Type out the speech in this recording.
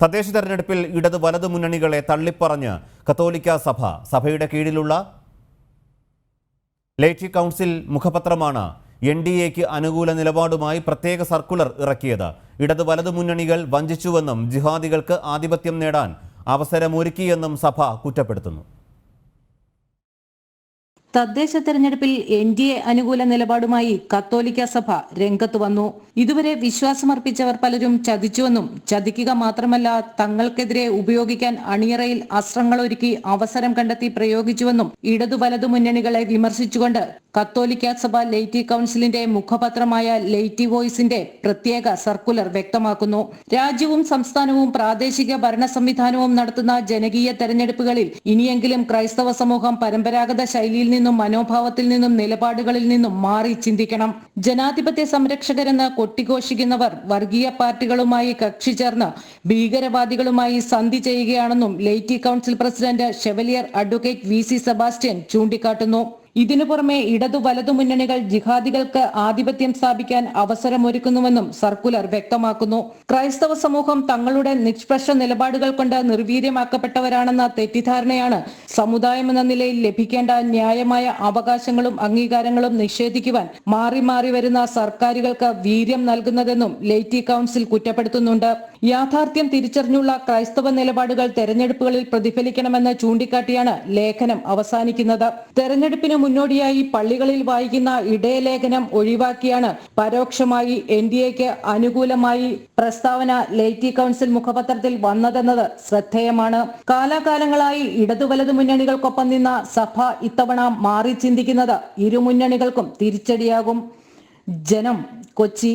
തദ്ദേശ തെരഞ്ഞെടുപ്പിൽ ഇടത് വലത് മുന്നണികളെ തള്ളിപ്പറഞ്ഞ് കത്തോലിക്ക സഭ. സഭയുടെ കീഴിലുള്ള ലൈറ്റി കൗൺസിൽ മുഖപത്രമാണ് NDAക്ക് അനുകൂല നിലപാടുമായി പ്രത്യേക സർക്കുലർ ഇറക്കിയത്. ഇടത് വലത് മുന്നണികൾ വഞ്ചിച്ചുവെന്നും ജിഹാദികൾക്ക് ആധിപത്യം നേടാൻ അവസരമൊരുക്കിയെന്നും സഭ കുറ്റപ്പെടുത്തുന്നു. തദ്ദേശ തെരഞ്ഞെടുപ്പിൽ NDA അനുകൂല നിലപാടുമായി കത്തോലിക്ക സഭ രംഗത്ത് വന്നു. ഇതുവരെ വിശ്വാസമർപ്പിച്ചവർ പലരും ചതിച്ചുവെന്നും ചതിക്കുക മാത്രമല്ല തങ്ങൾക്കെതിരെ ഉപയോഗിക്കാൻ അണിയറയിൽ അസ്ത്രങ്ങളൊരുക്കി അവസരം കണ്ടെത്തി പ്രയോഗിച്ചുവെന്നും ഇടതു വലതു മുന്നണികളെ വിമർശിച്ചുകൊണ്ട് കത്തോലിക്ക സഭ ലൈറ്റി കൗൺസിലിന്റെ മുഖപത്രമായ ലൈറ്റി വോയിസിന്റെ പ്രത്യേക സർക്കുലർ വ്യക്തമാക്കുന്നു. രാജ്യവും സംസ്ഥാനവും പ്രാദേശിക ഭരണ സംവിധാനവും നടത്തുന്ന ജനകീയ തെരഞ്ഞെടുപ്പുകളിൽ ഇനിയെങ്കിലും ക്രൈസ്തവ സമൂഹം പരമ്പരാഗത ശൈലിയിൽ നിന്നും മനോഭാവത്തിൽ നിന്നും നിലപാടുകളിൽ നിന്നും മാറി ചിന്തിക്കണം. ജനാധിപത്യ സംരക്ഷകരെന്ന് കൊട്ടിഘോഷിക്കുന്നവർ വർഗീയ പാർട്ടികളുമായി കക്ഷി ചേർന്ന് ഭീകരവാദികളുമായി സന്ധി ചെയ്യുകയാണെന്നും laity council president chevalier advocate VC Sebastian ചൂണ്ടിക്കാട്ടുന്നു. ഇതിനു പുറമെ ഇടതു വലതു മുന്നണികൾ ജിഹാദികൾക്ക് ആധിപത്യം സ്ഥാപിക്കാൻ അവസരമൊരുക്കുന്നുവെന്നും സർക്കുലർ വ്യക്തമാക്കുന്നു. ക്രൈസ്തവ സമൂഹം തങ്ങളുടെ നിഷ്പക്ഷ നിലപാടുകൾ കൊണ്ട് നിർവീര്യമാക്കപ്പെട്ടവരാണെന്ന തെറ്റിദ്ധാരണയാണ് സമുദായമെന്ന നിലയിൽ ലഭിക്കേണ്ട ന്യായമായ അവകാശങ്ങളും അംഗീകാരങ്ങളും നിഷേധിക്കുവാൻ മാറി മാറി വരുന്ന സർക്കാരുകൾക്ക് വീര്യം നൽകുന്നതെന്നും ലൈറ്റി കൗൺസിൽ കുറ്റപ്പെടുത്തുന്നുണ്ട്. യാഥാർത്ഥ്യം തിരിച്ചറിഞ്ഞുള്ള ക്രൈസ്തവ നിലപാടുകൾ തെരഞ്ഞെടുപ്പുകളിൽ പ്രതിഫലിക്കണമെന്ന് ചൂണ്ടിക്കാട്ടിയാണ് ലേഖനം അവസാനിക്കുന്നത്. തെരഞ്ഞെടുപ്പിന് മുന്നോടിയായി പള്ളികളിൽ വായിക്കുന്ന ഇടയലേഖനം ഒഴിവാക്കിയാണ് പരോക്ഷമായി NDAക്ക് അനുകൂലമായി പ്രസ്താവന ലൈറ്റി കൗൺസിൽ മുഖപത്രത്തിൽ വന്നതെന്നത് ശ്രദ്ധേയമാണ്. കാലാകാലങ്ങളായി ഇടതു വലതു മുന്നണികൾക്കൊപ്പം നിന്ന സഭ ഇത്തവണ മാറി ചിന്തിക്കുന്നത് ഇരു മുന്നണികൾക്കും തിരിച്ചടിയാകും. ജനം, കൊച്ചി.